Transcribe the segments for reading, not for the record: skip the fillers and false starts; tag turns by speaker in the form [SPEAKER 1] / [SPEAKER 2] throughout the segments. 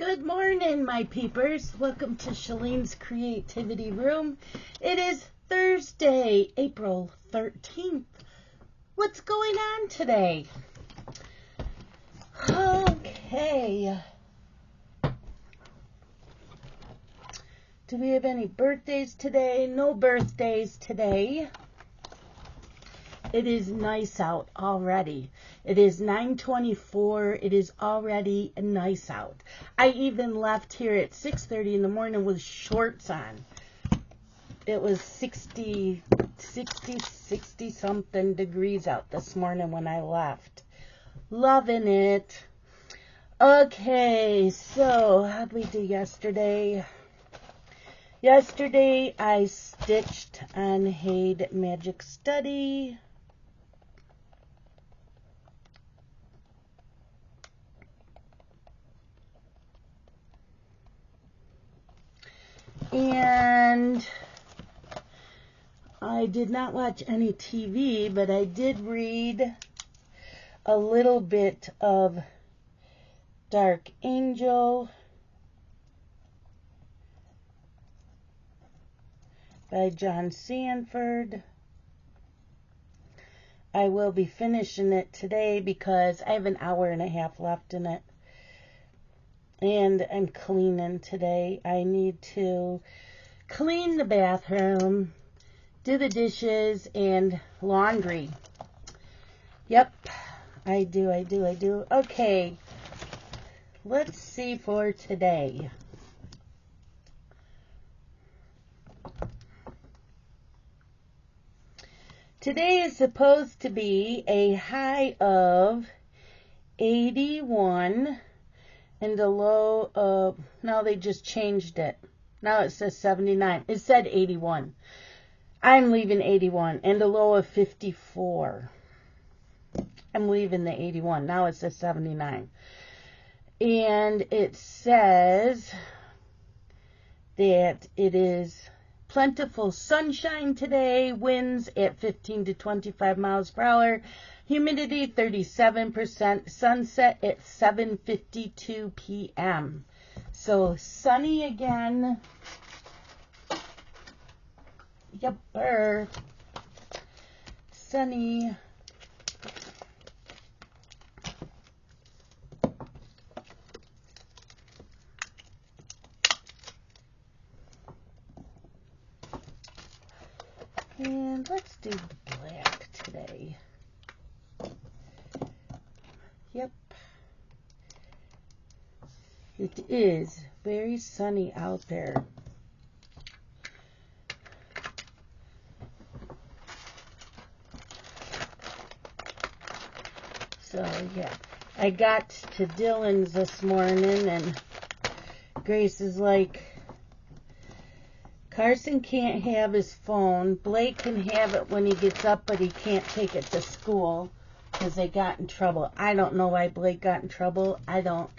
[SPEAKER 1] Good morning, my peepers. Welcome to Shalene's Creativity Room. It is Thursday, April 13th. What's going on today? Okay. Do we have any birthdays today? No birthdays today. It is nice out already. It is 9:24. It is already nice out. I even left here at 6:30 in the morning with shorts on. It was 60 something degrees out this morning when I left. Loving it. Okay, so how'd we do yesterday? Yesterday I stitched on Hade Magic Study. And I did not watch any TV, but I did read a little bit of Dark Angel by John Sanford. I will be finishing it today because I have an hour and a half left in it. And I'm cleaning today. I need to clean the bathroom, do the dishes, and laundry. Yep, I do. Okay, let's see for today. Today is supposed to be a high of 81. And the low of, now they just changed it. Now it says 79. It said 81. I'm leaving 81. And a low of 54. I'm leaving the 81. Now it says 79. And it says that it is plentiful sunshine today. Winds at 15 to 25 miles per hour. Humidity 37%, sunset at 7:52 p.m. So sunny again. Yep, sunny. And let's do black today. Yep. It is very sunny out there. So, yeah. I got to Dylan's this morning, and Grace is like, Carson can't have his phone. Blake can have it when he gets up, but he can't take it to school because they got in trouble. I don't know why Blake got in trouble. I don't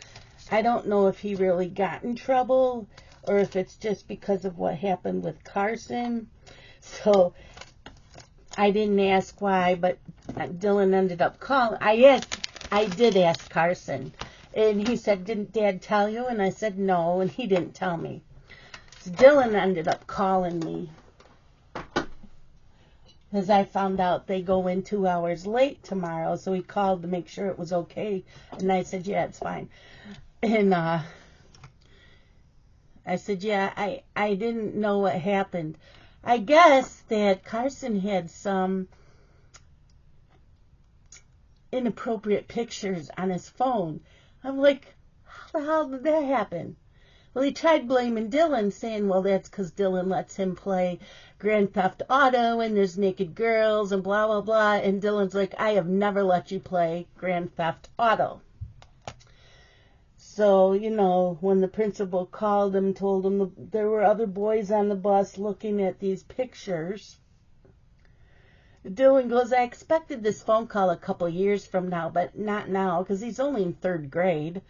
[SPEAKER 1] know if he really got in trouble or if it's just because of what happened with Carson. So I didn't ask why, but Dylan ended up calling. I did ask Carson, and he said, "Didn't Dad tell you?" And I said, "No," and he didn't tell me. So Dylan ended up calling me because I found out they go in 2 hours late tomorrow. So he called to make sure it was okay. And I said, "Yeah, it's fine." And I said, "Yeah, I didn't know what happened. I guess that Carson had some inappropriate pictures on his phone." I'm like, how the hell did that happen? Well, he tried blaming Dylan, saying, well, that's because Dylan lets him play Grand Theft Auto, and there's naked girls, and blah, blah, blah. And Dylan's like, I have never let you play Grand Theft Auto. So, you know, when the principal called him, told him there were other boys on the bus looking at these pictures, Dylan goes, I expected this phone call a couple years from now, but not now, because he's only in 3rd grade.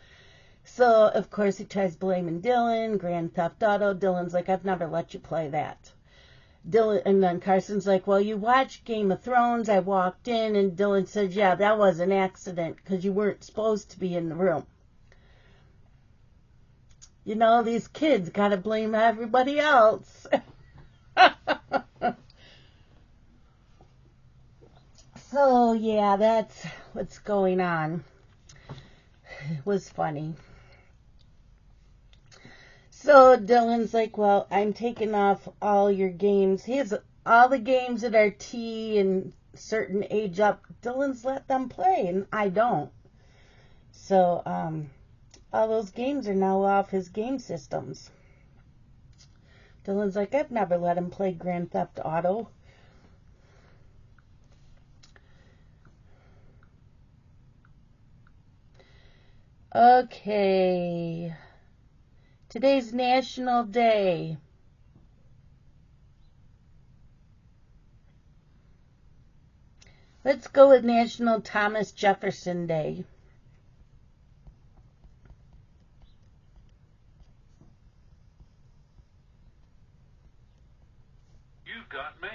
[SPEAKER 1] So, of course, he tries blaming Dylan, Grand Theft Auto. Dylan's like, I've never let you play that. Dylan, and then Carson's like, well, you watched Game of Thrones. I walked in, and Dylan said, yeah, that was an accident because you weren't supposed to be in the room. You know, these kids gotta blame everybody else. So, yeah, that's what's going on. It was funny. So Dylan's like, well, I'm taking off all your games. He has all the games that are T and certain age up. Dylan's let them play, and I don't. So, all those games are now off his game systems. Dylan's like, I've never let him play Grand Theft Auto. Okay. Today's National Day. Let's go with National Thomas Jefferson Day.
[SPEAKER 2] You've got mail.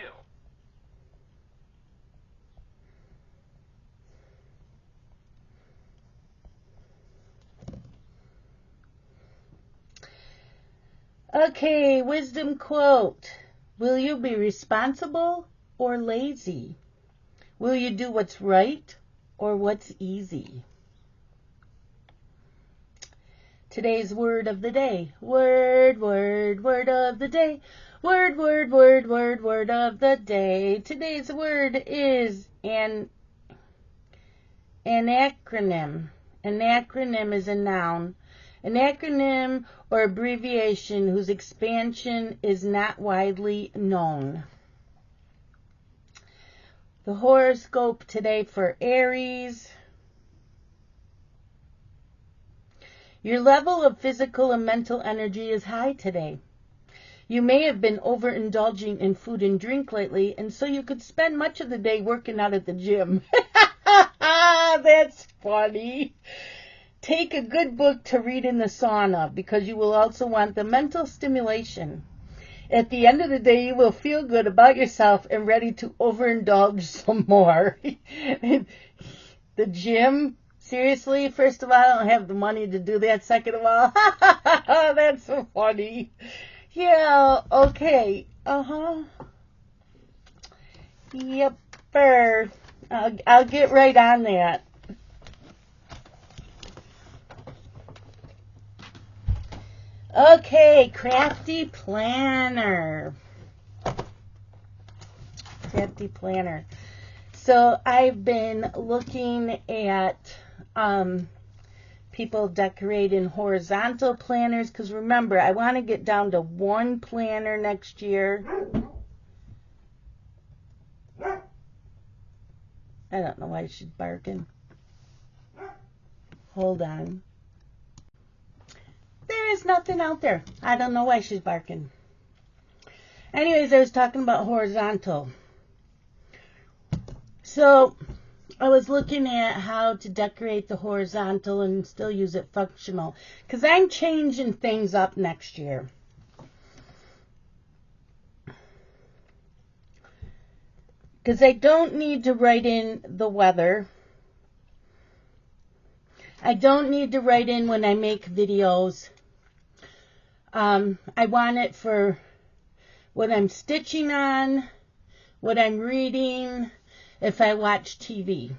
[SPEAKER 1] Okay, wisdom quote. Will you be responsible or lazy? Will you do what's right or what's easy? Today's word of the day. Word of the day. Word of the day. Today's word is an acronym. An acronym is a noun. An acronym or abbreviation whose expansion is not widely known. The horoscope today for Aries. Your level of physical and mental energy is high today. You may have been overindulging in food and drink lately, and so you could spend much of the day working out at the gym. That's funny. Take a good book to read in the sauna because you will also want the mental stimulation. At the end of the day, you will feel good about yourself and ready to overindulge some more. The gym? Seriously? First of all, I don't have the money to do that. Second of all, that's so funny. Yeah, okay. Yepper. I'll get right on that. Okay, crafty planner. Crafty planner. So I've been looking at people decorating horizontal planners because remember, I want to get down to one planner next year. I don't know why she's barking. Hold on. There is nothing out there. I don't know why she's barking. Anyways, I was talking about horizontal. So I was looking at how to decorate the horizontal and still use it functional. Because I'm changing things up next year. Because I don't need to write in the weather. I don't need to write in when I make videos. I want it for what I'm stitching on, what I'm reading, if I watch TV.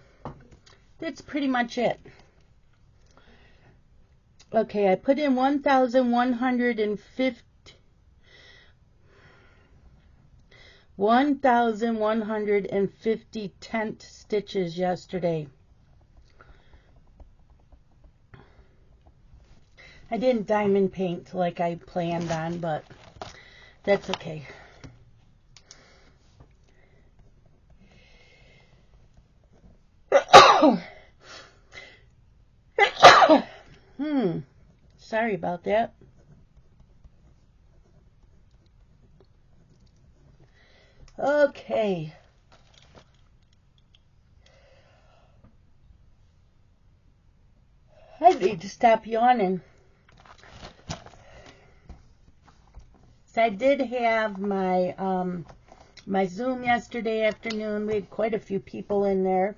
[SPEAKER 1] That's pretty much it. Okay, I put in 1,150 tent stitches yesterday. I didn't diamond paint like I planned on, but that's okay. Sorry about that. Okay. I need to stop yawning. So I did have my my Zoom yesterday afternoon. We had quite a few people in there.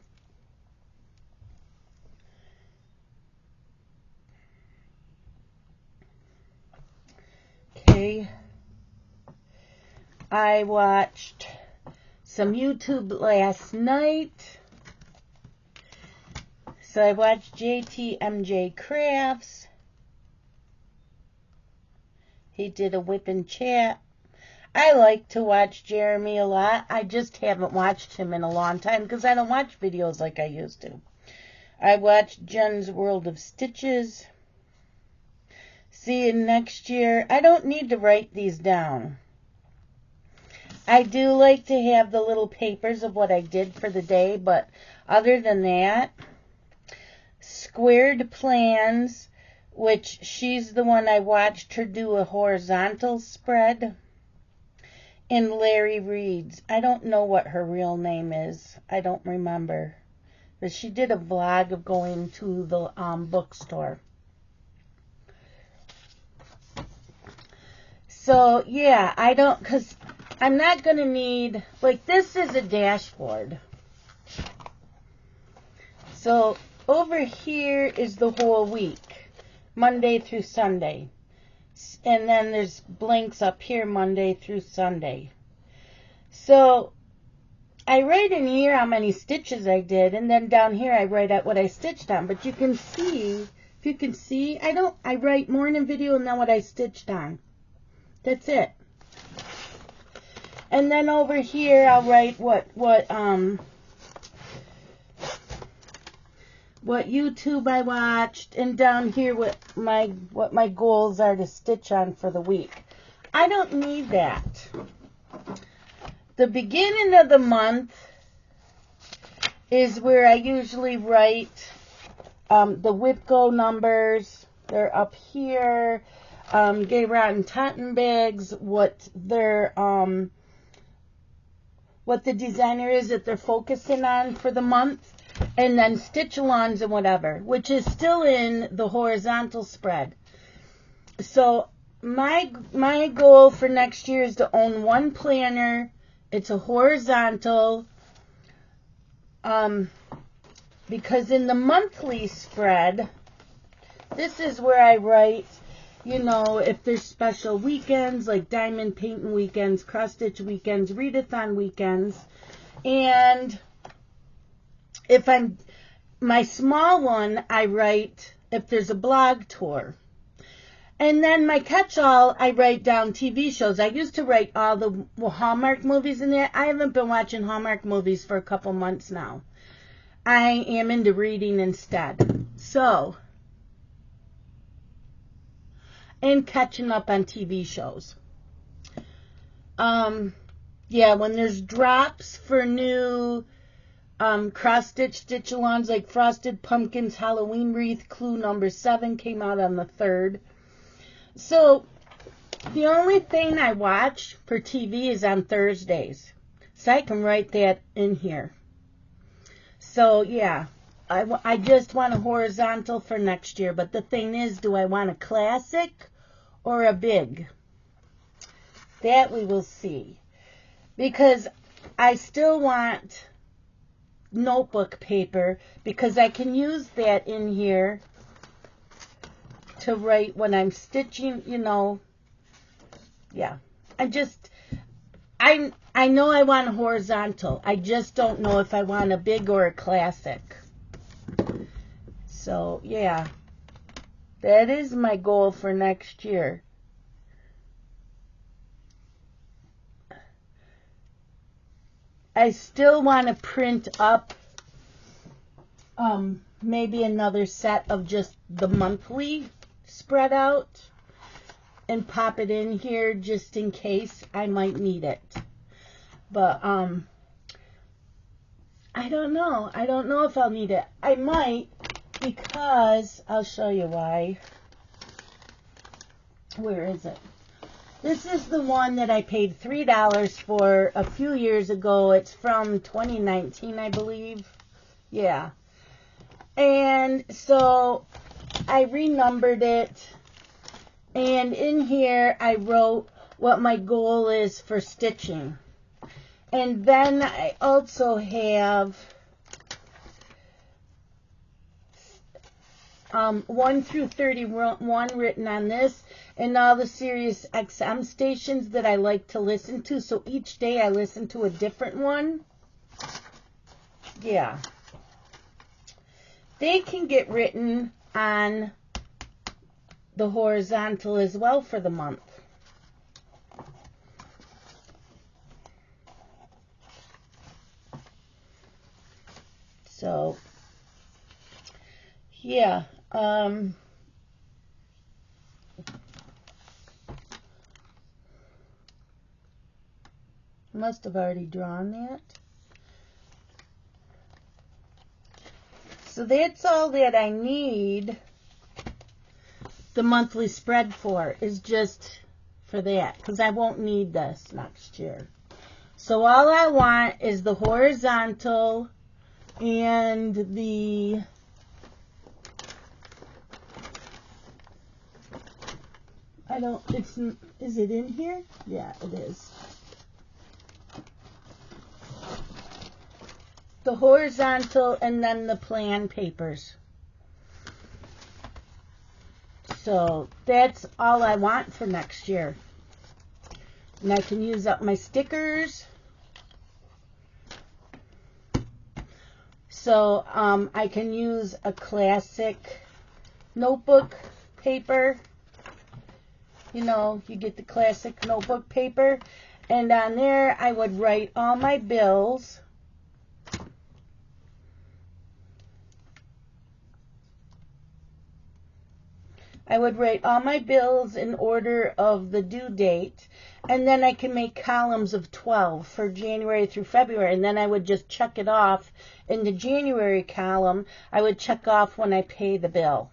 [SPEAKER 1] I watched some YouTube last night. So I watched JTMJ Crafts. He did a whip and chat. I like to watch Jeremy a lot. I just haven't watched him in a long time because I don't watch videos like I used to. I watched Jen's World of Stitches. See you next year. I don't need to write these down. I do like to have the little papers of what I did for the day, but other than that, Squared Plans, which she's the one I watched her do a horizontal spread, and Larry Reed's. I don't know what her real name is. I don't remember. But she did a vlog of going to the bookstore. So, yeah, because I'm not going to need, like, this is a dashboard. So, over here is the whole week, Monday through Sunday. And then there's blanks up here, Monday through Sunday. So, I write in here how many stitches I did, and then down here I write out what I stitched on. But you can see, if you can see, I write morning video and then what I stitched on. That's it. And then over here I'll write what YouTube I watched, and down here what my goals are to stitch on for the week. I don't need that. The beginning of the month is where I usually write the Whipco numbers. They're up here. Gay Rotten Totten Bags, what the designer is that they're focusing on for the month, and then stitch-alongs and whatever, which is still in the horizontal spread. So my goal for next year is to own one planner. It's a horizontal, because in the monthly spread, this is where I write, you know, if there's special weekends, like diamond painting weekends, cross-stitch weekends, readathon weekends. And if my small one, I write if there's a blog tour. And then my catch-all, I write down TV shows. I used to write all the Hallmark movies in there. I haven't been watching Hallmark movies for a couple months now. I am into reading instead. So, and catching up on TV shows. Yeah, when there's drops for new cross-stitch stitch-alongs, like Frosted Pumpkins Halloween Wreath Clue number 7 came out on the 3rd. So, the only thing I watch for TV is on Thursdays. So I can write that in here. So, yeah. I just want a horizontal for next year. But the thing is, do I want a classic or a big? That we will see. Because I still want notebook paper, because I can use that in here to write when I'm stitching, you know. Yeah. I know I want a horizontal. I just don't know if I want a big or a classic. So, yeah. That is my goal for next year. I still want to print up maybe another set of just the monthly spread out and pop it in here just in case I might need it. But I don't know. I don't know if I'll need it. I might, because I'll show you why. Where is it? This is the one that I paid $3 for a few years ago. It's from 2019, I believe. Yeah. And so I renumbered it. And in here I wrote what my goal is for stitching. And then I also have 1 through 31 written on this, and all the Sirius XM stations that I like to listen to. So each day I listen to a different one. Yeah. They can get written on the horizontal as well for the month. So, yeah. Must have already drawn that. So that's all that I need the monthly spread for, is just for that, because I won't need this next year. So all I want is the horizontal and the is it in here? Yeah, it is. The horizontal and then the plan papers. So that's all I want for next year. And I can use up my stickers. So I can use a classic notebook paper. You know, you get the classic notebook paper. And on there I would write all my bills. I would write all my bills in order of the due date, and then I can make columns of 12 for January through February, and then I would just check it off. In the January column, I would check off when I pay the bill.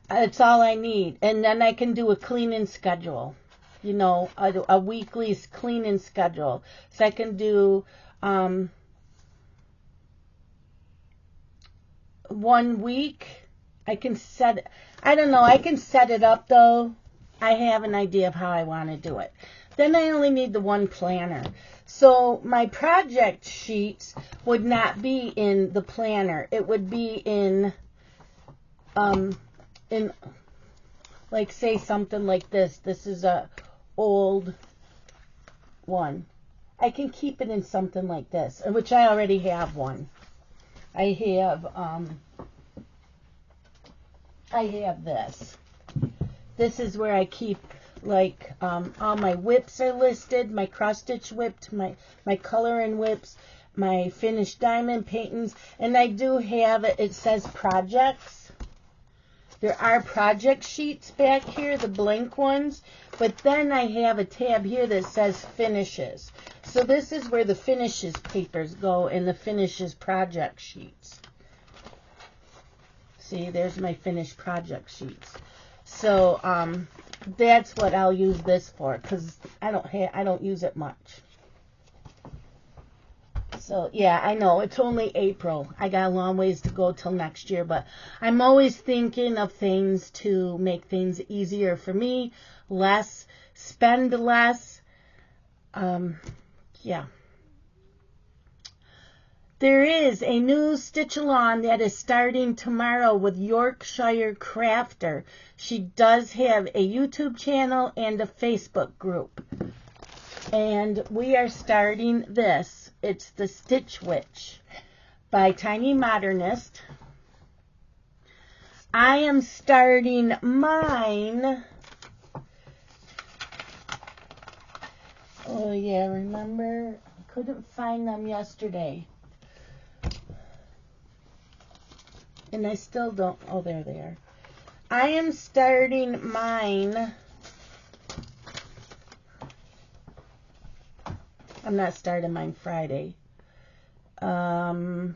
[SPEAKER 1] That's all I need. And then I can do a cleaning schedule, you know, a weekly cleaning schedule. So I can do 1 week. I can set it up though. I have an idea of how I want to do it. Then I only need the one planner. So my project sheets would not be in the planner. It would be in like, say something like this. This is a old one. I can keep it in something like this, which I already have one. I have this. This is where I keep, like, all my whips are listed, my cross-stitch whips, my coloring whips, my finished diamond paintings, and I do have it says projects. There are project sheets back here, the blank ones, but then I have a tab here that says finishes. So this is where the finishes papers go in the finishes project sheets. See, there's my finished project sheets. So that's what I'll use this for, because I don't use it much. So yeah, I know it's only April. I got a long ways to go till next year, but I'm always thinking of things to make things easier for me, spend less. Yeah. There is a new stitch along that is starting tomorrow with Yorkshire Crafter. She does have a YouTube channel and a Facebook group. And we are starting this. It's the Stitch Witch by Tiny Modernist. I am starting mine. Oh yeah, remember? I couldn't find them yesterday. And I still don't. Oh, there they are. I am starting mine. I'm not starting mine Friday. I'll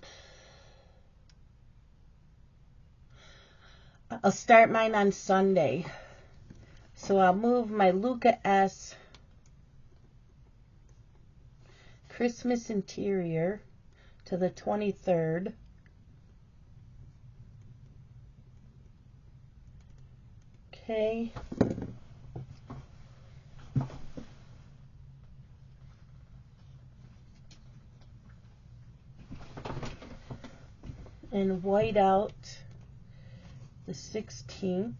[SPEAKER 1] start mine on Sunday. So I'll move my Luca S. Christmas interior to the 23rd. Okay. And white out the 16th.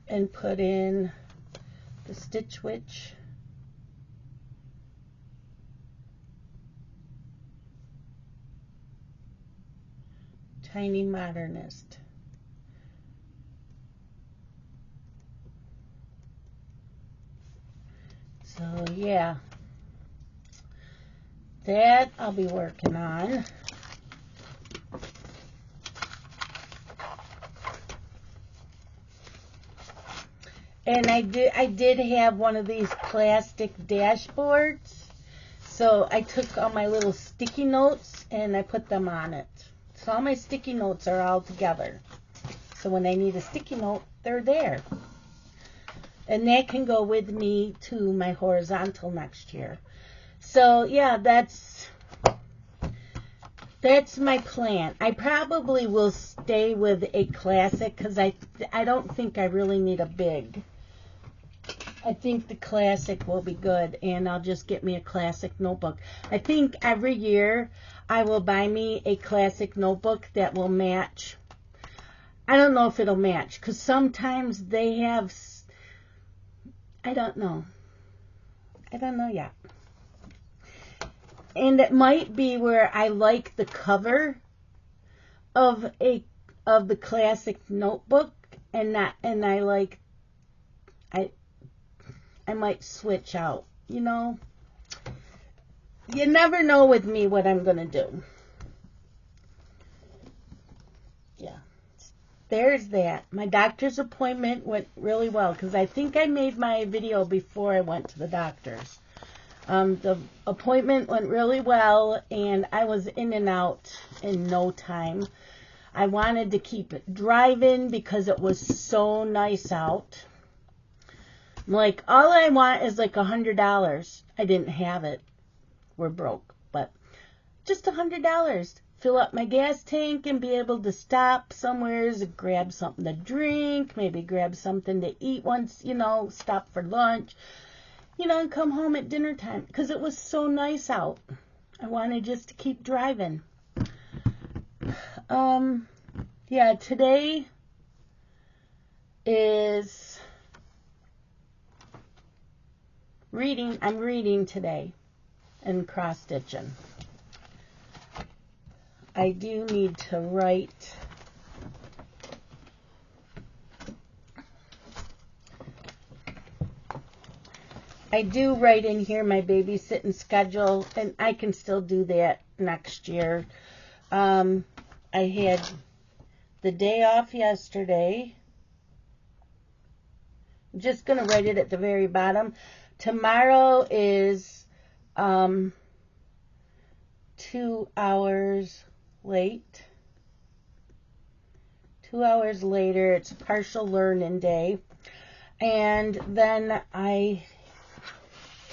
[SPEAKER 1] And put in the Stitch Witch. Tiny Modernist. So yeah, that I'll be working on. And I did have one of these plastic dashboards. So I took all my little sticky notes and I put them on it. So all my sticky notes are all together. So when I need a sticky note, they're there. And that can go with me to my horizontal next year. So yeah, that's my plan. I probably will stay with a classic because I don't think I really need a big. I think the classic will be good, and I'll just get me a classic notebook. I think every year I will buy me a classic notebook that will match. I don't know if it'll match because sometimes they have, I don't know yet. And it might be where I like the cover of the classic notebook and I might switch out, you know. You never know with me what I'm going to do. Yeah. There's that. My doctor's appointment went really well because I think I made my video before I went to the doctor's. The appointment went really well, and I was in and out in no time. I wanted to keep driving because it was so nice out. Like, all I want is like $100. I didn't have it. We're broke, but just $100. Fill up my gas tank and be able to stop somewhere, grab something to drink, maybe grab something to eat once, stop for lunch. And come home at dinner time because it was so nice out. I wanted just to keep driving. Yeah, today is reading. I'm reading today and cross-stitching. I do need to write. I do write in here my babysitting schedule, and I can still do that next year. I had the day off yesterday. I'm just going to write it at the very bottom. Tomorrow is 2 hours late. 2 hours later, it's partial learning day. And then I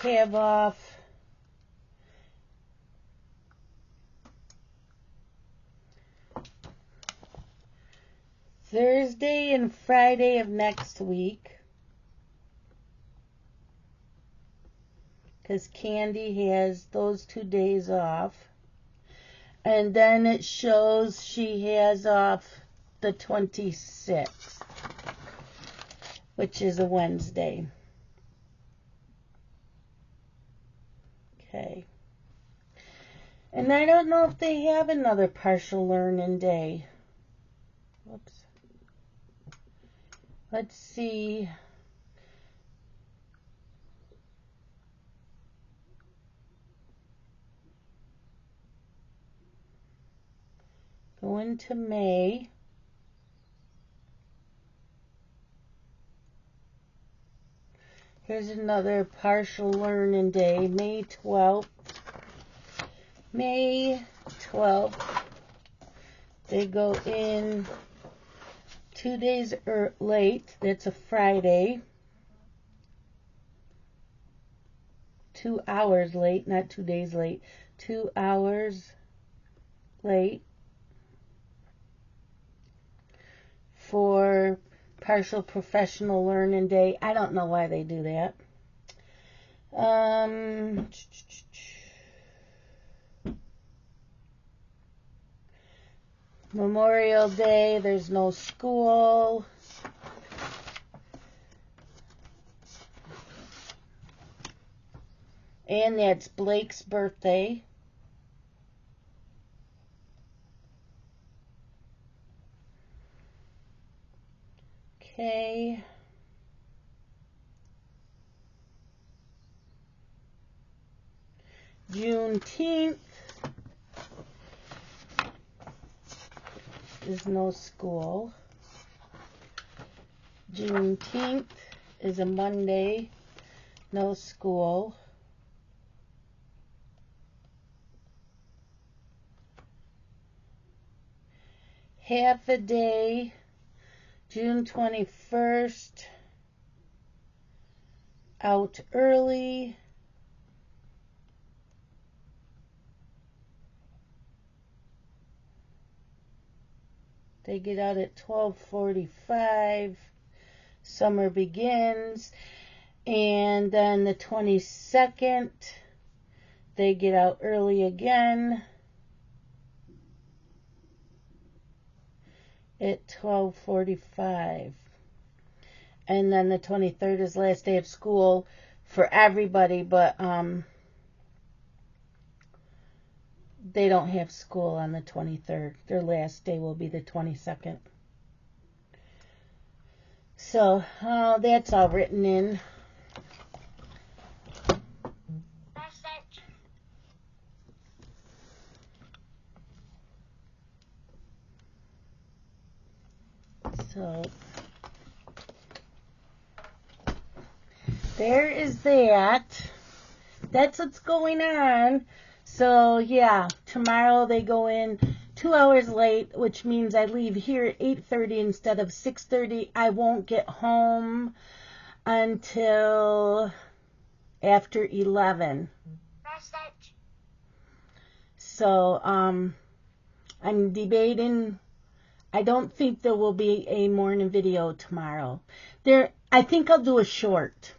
[SPEAKER 1] have off Thursday and Friday of next week because Candy has those 2 days off, and then it shows she has off the 26th, which is a Wednesday. Okay. And I don't know if they have another partial learning day. Whoops. Let's see. Go into May. Here's another partial learning day, May 12th. May 12th. They go in 2 days late. That's a Friday. 2 hours late, not 2 days late. 2 hours late for partial professional learning day. I don't know why they do that. Memorial Day, there's no school. And that's Blake's birthday. Okay. Juneteenth is no school. Juneteenth is a Monday, no school. Half a day, June 21st, out early. They get out at 12:45. Summer begins. And then the 22nd, they get out early again at 12:45. And then the 23rd is last day of school for everybody, but they don't have school on the 23rd. Their last day will be the 22nd. So that's all written in. So there is that. That's what's going on. So yeah, tomorrow they go in 2 hours late, which means I leave here at 8:30 instead of 6:30. I won't get home until after 11. So I'm debating. I don't think there will be a morning video tomorrow. I think I'll do a short.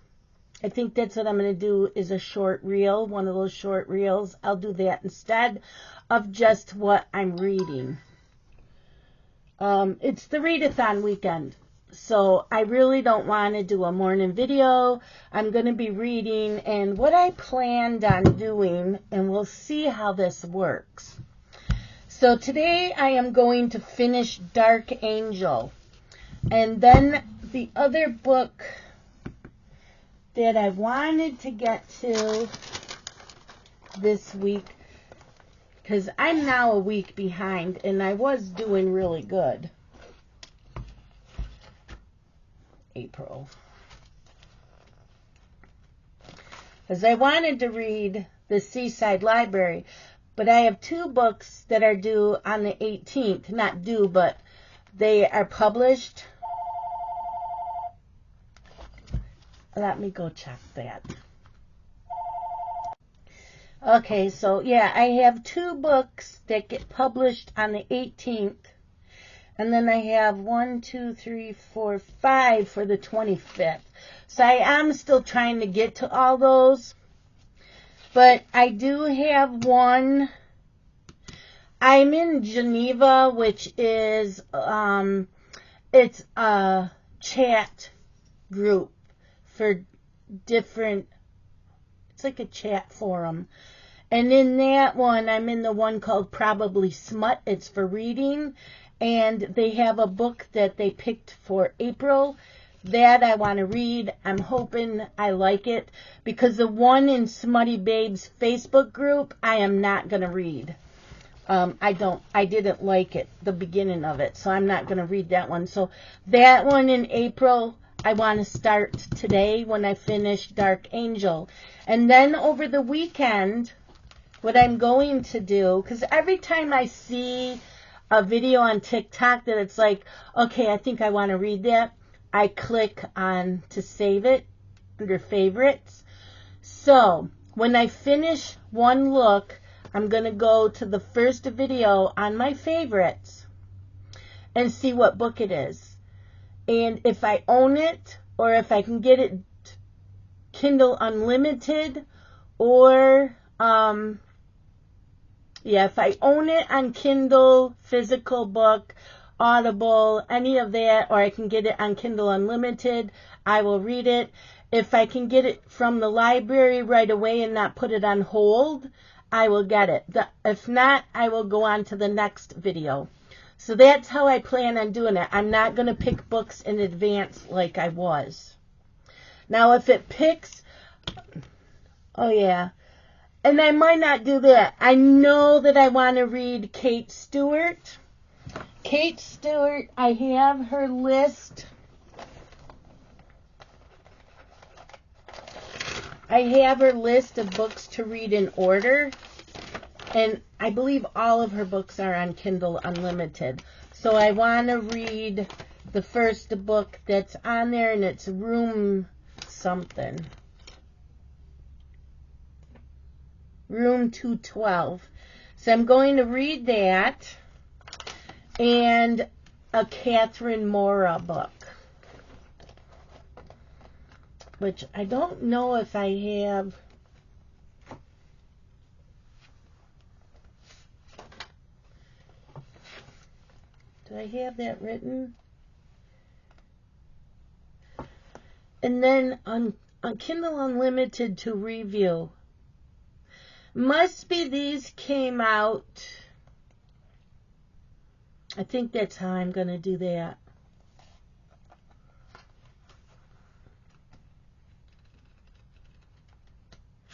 [SPEAKER 1] I think that's what I'm going to do, is a short reel, one of those short reels. I'll do that instead of just what I'm reading. It's the readathon weekend, so I really don't want to do a morning video. I'm going to be reading, and what I planned on doing, and we'll see how this works. So today I am going to finish Dark Angel. And then the other book that I wanted to get to this week, because I'm now a week behind and I was doing really good. April. Because I wanted to read The Seaside Library, but I have 2 books that are due on the 18th. Not due, but they are published. Let me go check that. Okay, so yeah, I have 2 books that get published on the 18th. And then I have 1, 2, 3, 4, 5 for the 25th. So I am still trying to get to all those. But I do have one. I'm in Geneva, which is, it's a chat group for different, it's like a chat forum. And in that one, I'm in the one called Probably Smut. It's for reading. And they have a book that they picked for April that I want to read. I'm hoping I like it, because the one in Smutty Babe's Facebook group, I am not going to read. I didn't like it, the beginning of it, so I'm not going to read that one. So that one in April, I want to start today when I finish Dark Angel. And then over the weekend, what I'm going to do, because every time I see a video on TikTok that it's like, okay, I think I want to read that, I click on to save it under favorites. So when I finish one look, I'm going to go to the first video on my favorites and see what book it is. And if I own it, or if I can get it Kindle Unlimited, or Yeah, if I own it on Kindle, physical book, Audible, any of that, or I can get it on Kindle Unlimited, I will read it. If I can get it from the library right away and not put it on hold, I will get it. If not, I will go on to the next video. So that's how I plan on doing it. I'm not going to pick books in advance like I was. Now, if it picks, oh yeah, and I might not do that. I know that I want to read Kate Stewart. Kate Stewart, I have her list. I have her list of books to read in order. And I believe all of her books are on Kindle Unlimited. So I want to read the first book that's on there, and it's Room something. Room 212. So I'm going to read that, and a Catherine Mora book, which I don't know if I have. Do I have that written? And then on Kindle Unlimited to review. Must be these came out. I think that's how I'm going to do that.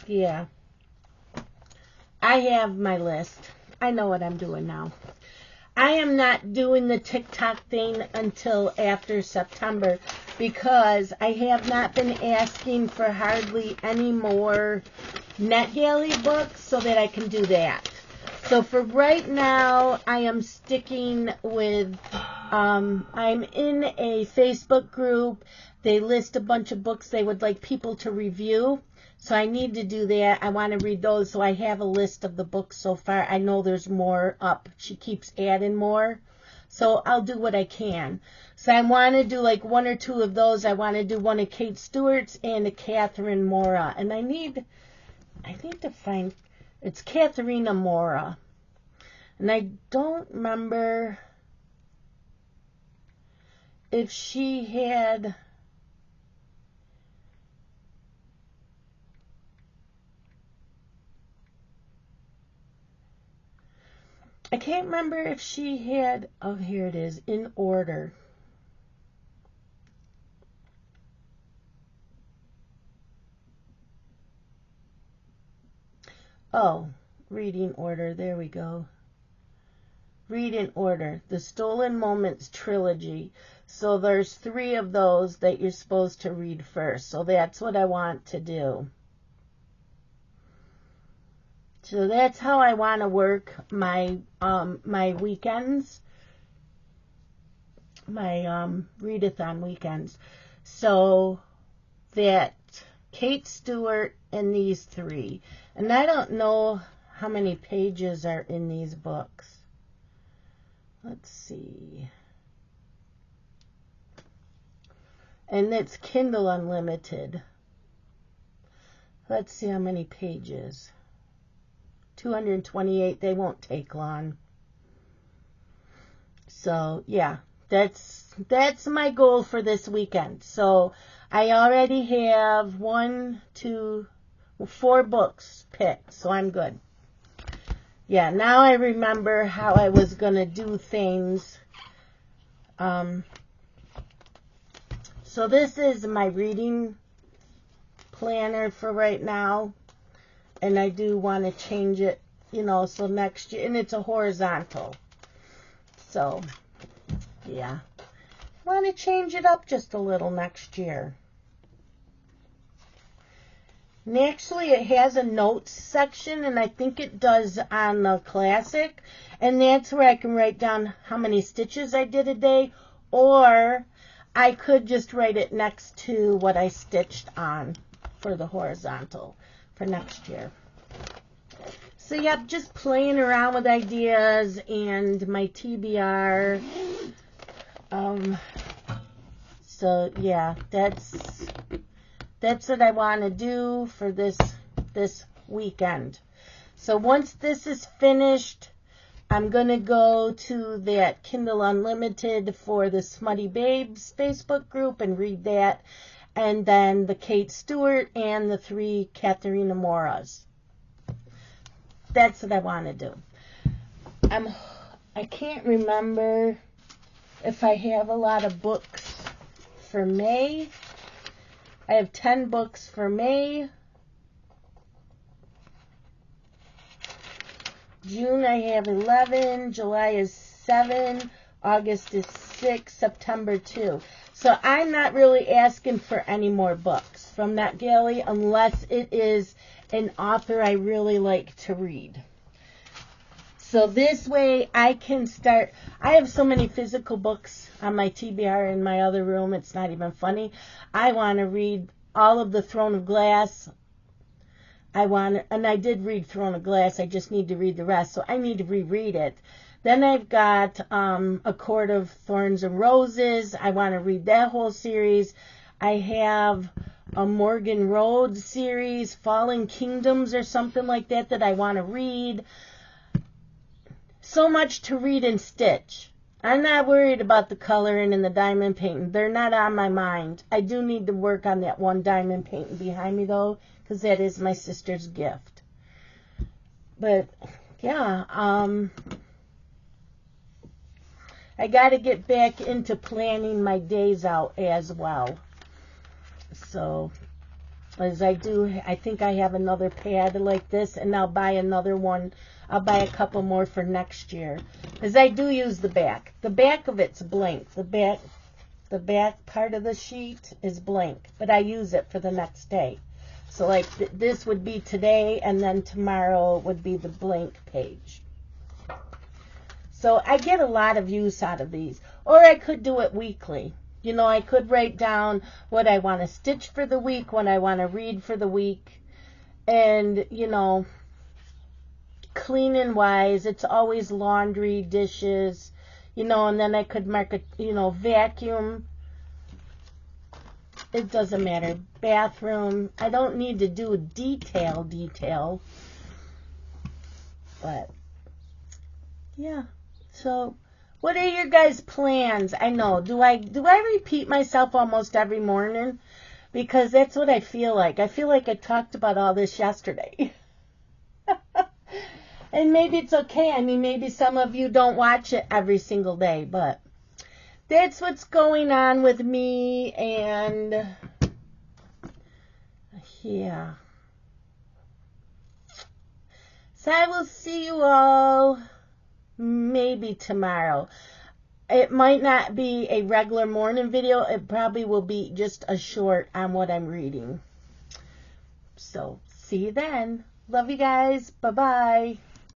[SPEAKER 1] Yeah. I have my list. I know what I'm doing now. I am not doing the TikTok thing until after September because I have not been asking for hardly any more NetGalley books so that I can do that. So for right now, I am sticking with, I'm in a Facebook group. They list a bunch of books they would like people to review. So I need to do that. I want to read those. So I have a list of the books so far. I know there's more up. She keeps adding more. So I'll do what I can. So I want to do like one or two of those. I want to do one of Kate Stewart's and a Catherine Mora. And I need to find, it's Katharina Mora. And I don't remember if she had, I can't remember if she had, oh, here it is, in order. Oh, reading order, there we go. Read in order, the Stolen Moments trilogy. So there's 3 of those that you're supposed to read first. So that's what I want to do. So that's how I want to work my my weekends, my readathon weekends. So that Kate Stewart and these 3. And I don't know how many pages are in these books. Let's see. And it's Kindle Unlimited. Let's see how many pages. 228. They won't take long. So, yeah. That's my goal for this weekend. So, I already have 4 books picked. So, I'm good. Yeah, now I remember how I was going to do things. So this is my reading planner for right now. And I do want to change it, so next year. And it's a horizontal. So, yeah. Want to change it up just a little next year. And actually, it has a notes section, and I think it does on the classic. And that's where I can write down how many stitches I did a day, or I could just write it next to what I stitched on for the horizontal for next year. So, yep, just playing around with ideas and my TBR. So, yeah, that's what I want to do for this weekend. So once this is finished, I'm going to go to that Kindle Unlimited for the Smutty Babes Facebook group and read that. And then the Kate Stewart and the 3 Katharina Moras. That's what I want to do. I can't remember if I have a lot of books for May. I have 10 books for May. June I have 11, July is 7, August is 6, September 2. So I'm not really asking for any more books from that galley unless it is an author I really like to read. So this way I can start. I have so many physical books on my TBR in my other room, it's not even funny. I want to read all of the Throne of Glass. And I did read Throne of Glass, I just need to read the rest, so I need to reread it. Then I've got A Court of Thorns and Roses. I want to read that whole series. I have a Morgan Rhodes series, Fallen Kingdoms or something like that I want to read. So much to read and stitch. I'm not worried about the coloring and the diamond painting. They're not on my mind. I do need to work on that one diamond painting behind me, though, because that is my sister's gift. But, yeah, I got to get back into planning my days out as well. So, as I do, I think I have another pad like this, and I'll buy another one. I'll buy a couple more for next year. Because I do use the back. The back of it's blank. The back part of the sheet is blank. But I use it for the next day. So like this would be today, and then tomorrow would be the blank page. So I get a lot of use out of these. Or I could do it weekly. You know, I could write down what I want to stitch for the week, what I want to read for the week. And, you know, cleaning wise, it's always laundry, dishes, you know, and then I could mark a, you know, vacuum. It doesn't matter. Bathroom. I don't need to do detail. But, yeah. So, what are your guys' plans? I know. Do I repeat myself almost every morning? Because that's what I feel like. I feel like I talked about all this yesterday. And maybe it's okay. I mean, maybe some of you don't watch it every single day, but that's what's going on with me, and yeah. So I will see you all maybe tomorrow. It might not be a regular morning video. It probably will be just a short on what I'm reading. So, see you then. Love you guys. Bye-bye.